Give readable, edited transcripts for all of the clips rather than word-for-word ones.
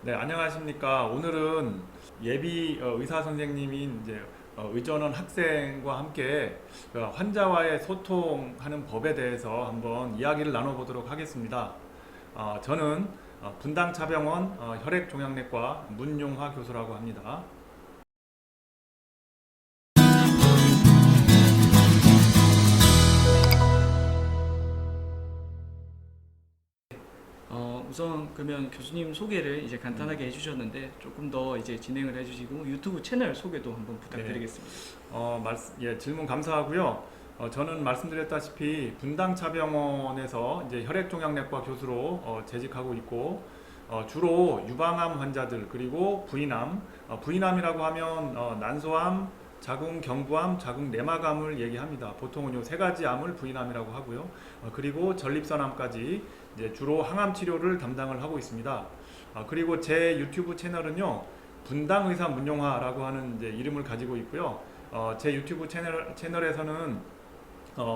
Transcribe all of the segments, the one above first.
네, 안녕하십니까. 오늘은 예비 의사 선생님인 이제 의전원 학생과 함께 환자와의 소통하는 법에 대해서 한번 이야기를 나눠보도록 하겠습니다. 저는 분당차병원 혈액종양내과 문용화 교수라고 합니다. 우선 그러면 교수님 소개를 이제 간단하게 해주셨는데 조금 더 이제 진행을 해주시고 유튜브 채널 소개도 한번 부탁드리겠습니다. 질문 감사하고요. 저는 말씀드렸다시피 분당차병원에서 이제 혈액종양내과 교수로 재직하고 있고 주로 유방암 환자들 그리고 부인암, 부인암이라고 하면 난소암, 자궁 경부암, 자궁 내막암을 얘기합니다. 보통은 요 세 가지 암을 부인암이라고 하고요. 그리고 전립선암까지 이제 주로 항암 치료를 담당을 하고 있습니다. 그리고 제 유튜브 채널은요, 분당의사 문용화라고 하는 이제 이름을 가지고 있고요. 제 유튜브 채널에서는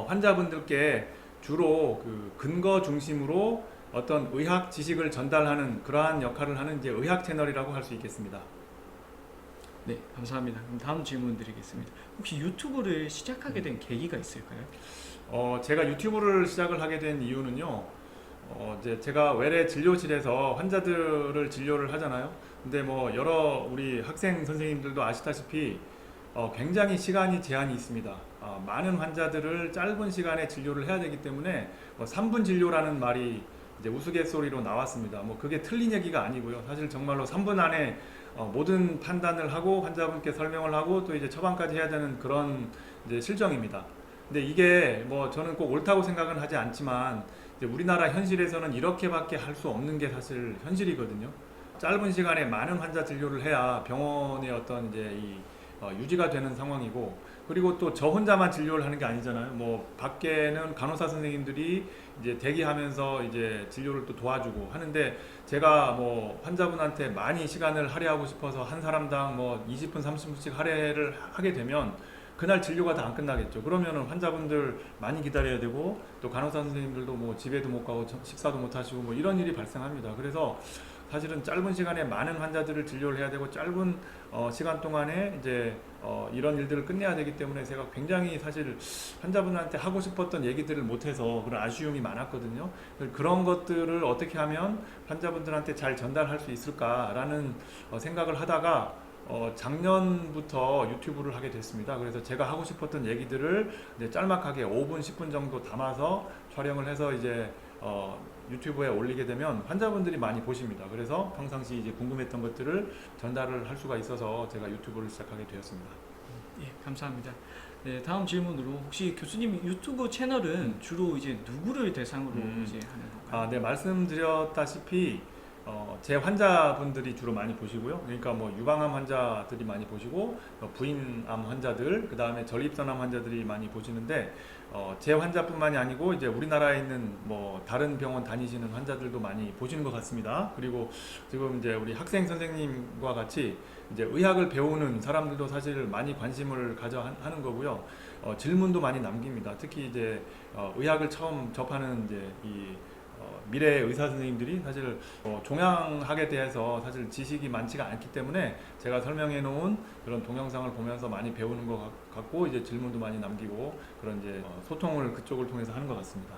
환자분들께 주로 그 근거 중심으로 어떤 의학 지식을 전달하는 그러한 역할을 하는 이제 의학 채널이라고 할 수 있겠습니다. 네, 감사합니다. 그럼 다음 질문 드리겠습니다. 혹시 유튜브를 시작하게 된 계기가 있을까요? 제가 유튜브를 시작을 하게 된 이유는요, 이제 제가 외래 진료실에서 환자들을 진료를 하잖아요. 근데 뭐 여러 우리 학생 선생님들도 아시다시피 굉장히 시간이 제한이 있습니다. 많은 환자들을 짧은 시간에 진료를 해야 되기 때문에 3분 진료라는 말이 이제 우스갯소리로 나왔습니다. 뭐 그게 틀린 얘기가 아니고요. 사실 정말로 3분 안에 모든 판단을 하고 환자분께 설명을 하고 또 이제 처방까지 해야 되는 그런 이제 실정입니다. 근데 이게 뭐 저는 꼭 옳다고 생각은 하지 않지만 이제 우리나라 현실에서는 이렇게밖에 할 수 없는 게 사실 현실이거든요. 짧은 시간에 많은 환자 진료를 해야 병원의 어떤 이제 유지가 되는 상황이고, 그리고 또 저 혼자만 진료를 하는 게 아니잖아요. 뭐 밖에는 간호사 선생님들이 이제 대기하면서 이제 진료를 또 도와주고 하는데, 제가 뭐 환자분한테 많이 시간을 할애하고 싶어서 한 사람당 뭐 20분 30분씩 할애를 하게 되면 그날 진료가 다 안 끝나겠죠. 그러면은 환자분들 많이 기다려야 되고 또 간호사 선생님들도 뭐 집에도 못 가고 식사도 못 하시고 뭐 이런 일이 발생합니다. 그래서 사실은 짧은 시간에 많은 환자들을 진료를 해야 되고 짧은 시간 동안에 이제 이런 일들을 끝내야 되기 때문에 제가 굉장히 사실 환자분한테 하고 싶었던 얘기들을 못해서 그런 아쉬움이 많았거든요. 그런 것들을 어떻게 하면 환자분들한테 잘 전달할 수 있을까라는 생각을 하다가 작년부터 유튜브를 하게 됐습니다. 그래서 제가 하고 싶었던 얘기들을 이제 짤막하게 5분, 10분 정도 담아서 촬영을 해서 이제 유튜브에 올리게 되면 환자분들이 많이 보십니다. 그래서 평상시 이제 궁금했던 것들을 전달을 할 수가 있어서 제가 유튜브를 시작하게 되었습니다. 예, 감사합니다. 네, 다음 질문으로 혹시 교수님 유튜브 채널은 주로 이제 누구를 대상으로 이제 하는 건가요? 네, 말씀드렸다시피 제 환자분들이 주로 많이 보시고요. 그러니까 뭐 유방암 환자들이 많이 보시고 부인암 환자들, 그 다음에 전립선암 환자들이 많이 보시는데 제 환자뿐만이 아니고 이제 우리나라에 있는 뭐 다른 병원 다니시는 환자들도 많이 보시는 것 같습니다. 그리고 지금 이제 우리 학생 선생님과 같이 이제 의학을 배우는 사람들도 사실 많이 관심을 가져 하는 거고요. 질문도 많이 남깁니다. 특히 이제 의학을 처음 접하는 이제 미래 의사 선생님들이 사실 종양학에 대해서 사실 지식이 많지가 않기 때문에 제가 설명해 놓은 그런 동영상을 보면서 많이 배우는 것 같고 이제 질문도 많이 남기고 그런 이제 소통을 그쪽을 통해서 하는 것 같습니다.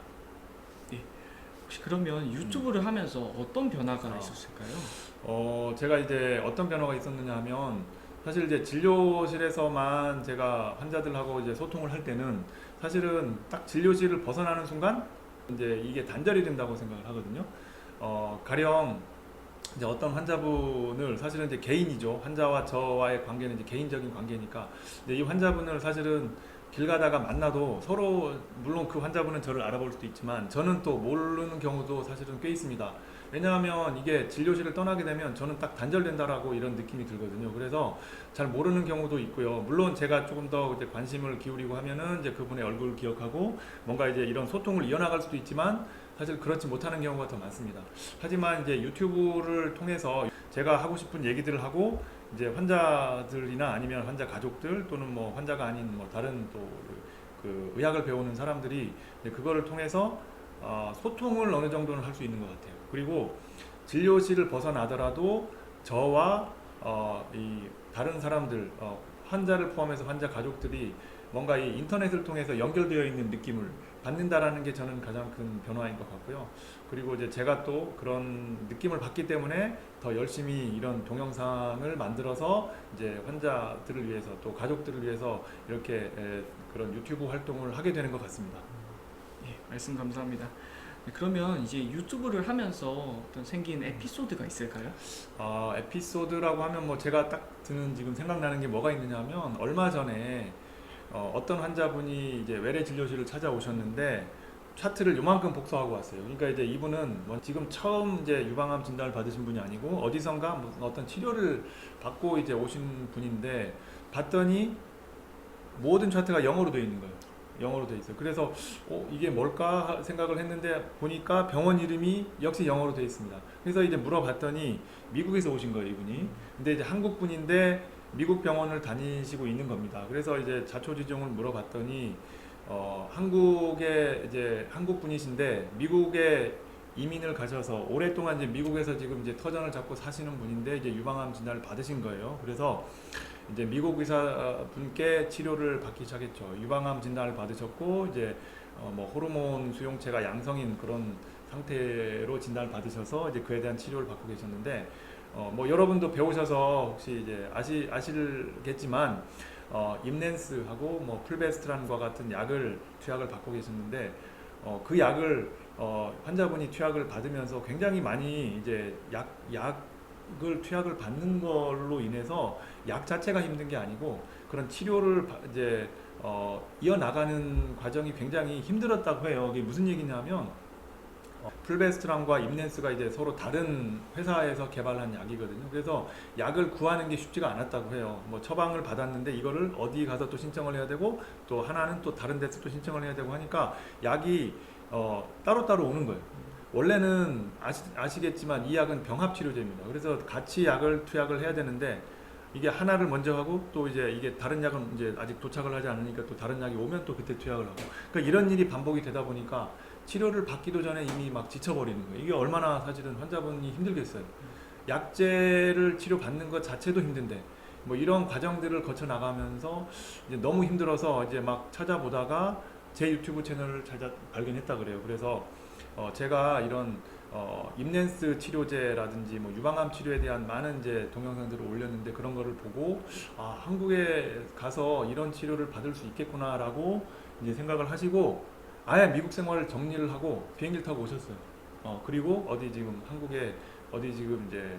예. 혹시 그러면 유튜브를 하면서 어떤 변화가 있었을까요? 제가 이제 어떤 변화가 있었느냐 하면 사실 이제 진료실에서만 제가 환자들하고 이제 소통을 할 때는 사실은 딱 진료실을 벗어나는 순간 이제 이게 단절이 된다고 생각을 하거든요. 가령 이제 어떤 환자분을 사실은 이제 개인이죠. 환자와 저와의 관계는 이제 개인적인 관계니까. 근데 이 환자분을 사실은 길 가다가 만나도 서로 물론 그 환자분은 저를 알아볼 수도 있지만 저는 또 모르는 경우도 사실은 꽤 있습니다. 왜냐하면 이게 진료실을 떠나게 되면 저는 딱 단절된다라고 이런 느낌이 들거든요. 그래서 잘 모르는 경우도 있고요. 물론 제가 조금 더 이제 관심을 기울이고 하면은 이제 그분의 얼굴을 기억하고 뭔가 이제 이런 소통을 이어나갈 수도 있지만 사실 그렇지 못하는 경우가 더 많습니다. 하지만 이제 유튜브를 통해서 제가 하고 싶은 얘기들을 하고 이제 환자들이나 아니면 환자 가족들 또는 뭐 환자가 아닌 뭐 다른 또 그 의학을 배우는 사람들이 그거를 통해서 소통을 어느 정도는 할 수 있는 것 같아요. 그리고 진료실을 벗어나더라도 저와 이 다른 사람들 환자를 포함해서 환자 가족들이 뭔가 이 인터넷을 통해서 연결되어 있는 느낌을 받는다라는 게 저는 가장 큰 변화인 것 같고요. 그리고 이제 제가 또 그런 느낌을 받기 때문에 더 열심히 이런 동영상을 만들어서 이제 환자들을 위해서 또 가족들을 위해서 이렇게 그런 유튜브 활동을 하게 되는 것 같습니다. 예, 말씀 감사합니다. 네, 그러면 이제 유튜브를 하면서 어떤 생긴 에피소드가 있을까요? 에피소드라고 하면 뭐 제가 딱 드는 지금 생각나는 게 뭐가 있느냐 하면 얼마 전에 어떤 환자분이 이제 외래 진료실을 찾아오셨는데 차트를 요만큼 복사하고 왔어요. 그러니까 이제 이분은 뭐 지금 처음 이제 유방암 진단을 받으신 분이 아니고 어디선가 무슨 어떤 치료를 받고 이제 오신 분인데 봤더니 모든 차트가 영어로 되어 있는 거예요. 영어로 되어 있어요. 그래서 이게 뭘까 생각을 했는데 보니까 병원 이름이 역시 영어로 되어 있습니다. 그래서 이제 물어봤더니 미국에서 오신 거예요, 이분이. 근데 이제 한국 분인데 미국 병원을 다니시고 있는 겁니다. 그래서 이제 자초지종을 물어봤더니 한국에 이제 한국 분이신데 미국에 이민을 가셔서 오랫동안 이제 미국에서 지금 이제 터전을 잡고 사시는 분인데 이제 유방암 진단을 받으신 거예요. 그래서 이제 미국 의사 분께 치료를 받기 시작했죠. 유방암 진단을 받으셨고 이제 뭐 호르몬 수용체가 양성인 그런 상태로 진단을 받으셔서 이제 그에 대한 치료를 받고 계셨는데 뭐 여러분도 배우셔서 혹시 이제 아시겠지만 임넨스하고 뭐 풀베스트란과 같은 약을 투약을 받고 계셨는데 그 약을 환자분이 투약을 받으면서 굉장히 많이 이제 약을 투약을 받는 걸로 인해서 약 자체가 힘든 게 아니고 그런 치료를 이제 이어나가는 과정이 굉장히 힘들었다고 해요. 이게 무슨 얘기냐면 풀베스트람과 임넨스가 이제 서로 다른 회사에서 개발한 약이거든요. 그래서 약을 구하는 게 쉽지가 않았다고 해요. 뭐 처방을 받았는데 이거를 어디 가서 또 신청을 해야 되고 또 하나는 또 다른 데서 또 신청을 해야 되고 하니까 약이 따로따로 오는 거예요. 원래는 아시겠지만 이 약은 병합치료제입니다. 그래서 같이 약을 투약을 해야 되는데 이게 하나를 먼저 하고 또 이제 이게 다른 약은 이제 아직 도착을 하지 않으니까 또 다른 약이 오면 또 그때 투약을 하고 그러니까 이런 일이 반복이 되다 보니까 치료를 받기도 전에 이미 막 지쳐버리는 거예요. 이게 얼마나 사실은 환자분이 힘들겠어요. 약제를 치료받는 것 자체도 힘든데 뭐 이런 과정들을 거쳐 나가면서 이제 너무 힘들어서 이제 막 찾아보다가 제 유튜브 채널을 발견했다 그래요. 그래서 제가 이런 임넨스 치료제라든지 뭐 유방암 치료에 대한 많은 이제 동영상들을 올렸는데 그런 거를 보고 한국에 가서 이런 치료를 받을 수 있겠구나라고 이제 생각을 하시고 아예 미국 생활을 정리를 하고 비행기를 타고 오셨어요. 그리고 어디 지금 한국에 어디 지금 이제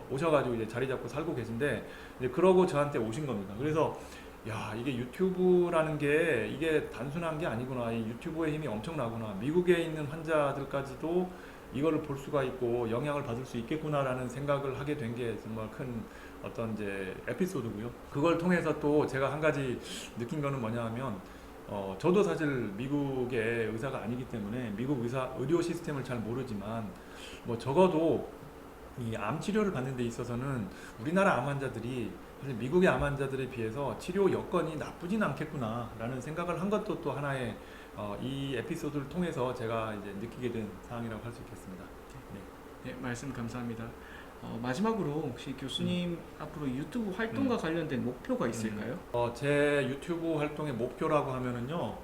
오셔가지고 이제 자리 잡고 살고 계신데 이제 그러고 저한테 오신 겁니다. 그래서 야 이게 유튜브라는 게 이게 단순한 게 아니구나. 이 유튜브의 힘이 엄청나구나. 미국에 있는 환자들까지도 이거를 볼 수가 있고 영향을 받을 수 있겠구나라는 생각을 하게 된 게 정말 큰 어떤 이제 에피소드고요. 그걸 통해서 또 제가 한 가지 느낀 거는 뭐냐 하면 저도 사실 미국의 의사가 아니기 때문에 미국 의료 시스템을 잘 모르지만 뭐 적어도 이 암 치료를 받는 데 있어서는 우리나라 암 환자들이 사실 미국의 암 환자들에 비해서 치료 여건이 나쁘진 않겠구나라는 생각을 한 것도 또 하나의 이 에피소드를 통해서 제가 이제 느끼게 된 사항이라고 할 수 있겠습니다. 네, 말씀 감사합니다. 마지막으로 혹시 교수님 앞으로 유튜브 활동과 관련된 목표가 있을까요? 제 유튜브 활동의 목표라고 하면은요,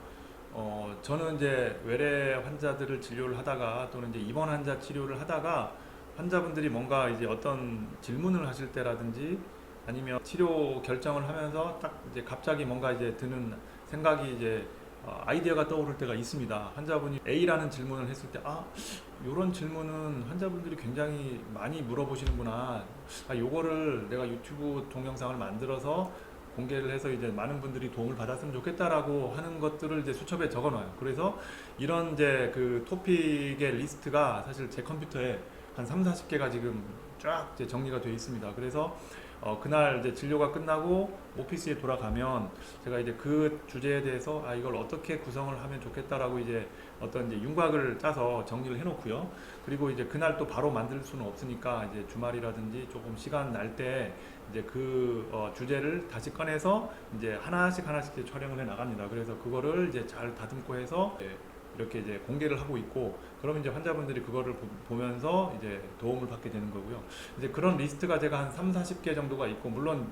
저는 이제 외래 환자들을 진료를 하다가 또는 이제 입원 환자 치료를 하다가 환자분들이 뭔가 이제 어떤 질문을 하실 때라든지 아니면 치료 결정을 하면서 딱 이제 갑자기 뭔가 이제 드는 생각이 이제 아이디어가 떠오를 때가 있습니다. 환자분이 A라는 질문을 했을 때 이런 질문은 환자분들이 굉장히 많이 물어보시는구나. 요거를 내가 유튜브 동영상을 만들어서 공개를 해서 이제 많은 분들이 도움을 받았으면 좋겠다라고 하는 것들을 이제 수첩에 적어놔요. 그래서 이런 이제 그 토픽의 리스트가 사실 제 컴퓨터에 한 30-40개가 지금 쫙 이제 정리가 되어 있습니다. 그래서 그날 이제 진료가 끝나고 오피스에 돌아가면 제가 이제 그 주제에 대해서 이걸 어떻게 구성을 하면 좋겠다라고 이제 어떤 이제 윤곽을 짜서 정리를 해놓고요. 그리고 이제 그날 또 바로 만들 수는 없으니까 이제 주말이라든지 조금 시간 날 때 이제 그 주제를 다시 꺼내서 이제 하나씩 이제 촬영을 해 나갑니다. 그래서 그거를 이제 잘 다듬고 해서 이렇게 이제 공개를 하고 있고, 그러면 이제 환자분들이 그거를 보면서 이제 도움을 받게 되는 거고요. 이제 그런 리스트가 제가 한 3, 40개 정도가 있고, 물론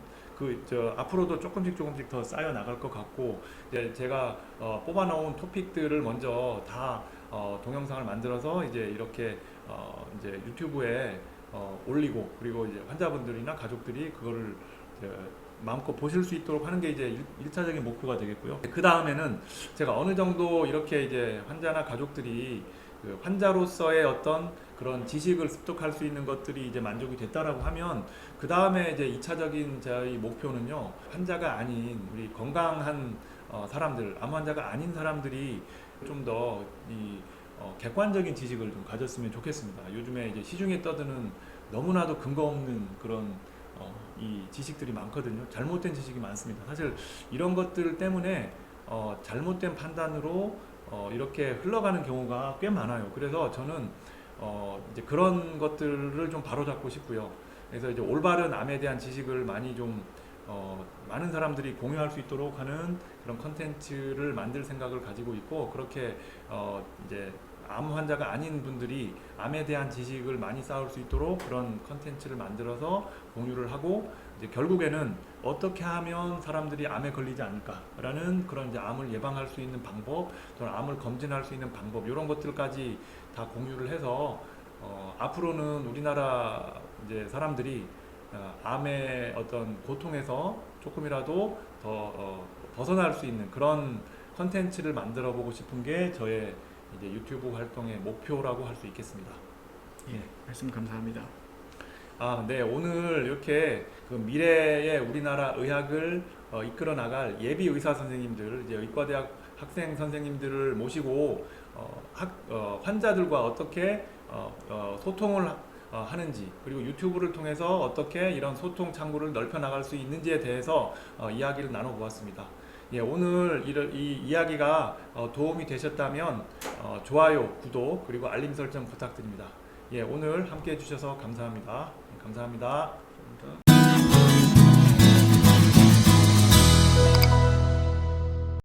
앞으로도 조금씩 더 쌓여 나갈 것 같고, 이제 제가 뽑아놓은 토픽들을 먼저 다 동영상을 만들어서 이제 이렇게 이제 유튜브에 올리고, 그리고 이제 환자분들이나 가족들이 그거를 이제 마음껏 보실 수 있도록 하는 게 이제 1차적인 목표가 되겠고요. 그 다음에는 제가 어느 정도 이렇게 이제 환자나 가족들이 그 환자로서의 어떤 그런 지식을 습득할 수 있는 것들이 이제 만족이 됐다라고 하면, 그 다음에 이제 2차적인 저희 목표는요, 환자가 아닌 우리 건강한 사람들, 암 환자가 아닌 사람들이 좀 더 이 객관적인 지식을 좀 가졌으면 좋겠습니다. 요즘에 이제 시중에 떠드는 너무나도 근거 없는 그런 이 지식들이 많거든요. 잘못된 지식이 많습니다. 사실 이런 것들 때문에 잘못된 판단으로 이렇게 흘러가는 경우가 꽤 많아요. 그래서 저는 이제 그런 것들을 좀 바로잡고 싶고요. 그래서 이제 올바른 암에 대한 지식을 많이 좀 많은 사람들이 공유할 수 있도록 하는 그런 컨텐츠를 만들 생각을 가지고 있고, 그렇게 이제 암 환자가 아닌 분들이 암에 대한 지식을 많이 쌓을 수 있도록 그런 컨텐츠를 만들어서 공유를 하고, 이제 결국에는 어떻게 하면 사람들이 암에 걸리지 않을까라는 그런 이제 암을 예방할 수 있는 방법, 또는 암을 검진할 수 있는 방법, 이런 것들까지 다 공유를 해서 앞으로는 우리나라 이제 사람들이 암의 어떤 고통에서 조금이라도 더 벗어날 수 있는 그런 컨텐츠를 만들어 보고 싶은 게 저의 이제 유튜브 활동의 목표라고 할 수 있겠습니다. 예, 말씀 감사합니다. 네, 오늘 이렇게 그 미래의 우리나라 의학을 이끌어 나갈 예비 의사 선생님들, 이제 의과대학 학생 선생님들을 모시고 환자들과 어떻게 소통을 하는지, 그리고 유튜브를 통해서 어떻게 이런 소통 창구를 넓혀 나갈 수 있는지에 대해서 이야기를 나눠보았습니다. 예, 오늘 이 이야기가 도움이 되셨다면 좋아요, 구독, 그리고 알림 설정 부탁드립니다. 예, 오늘 함께 해주셔서 감사합니다. 감사합니다.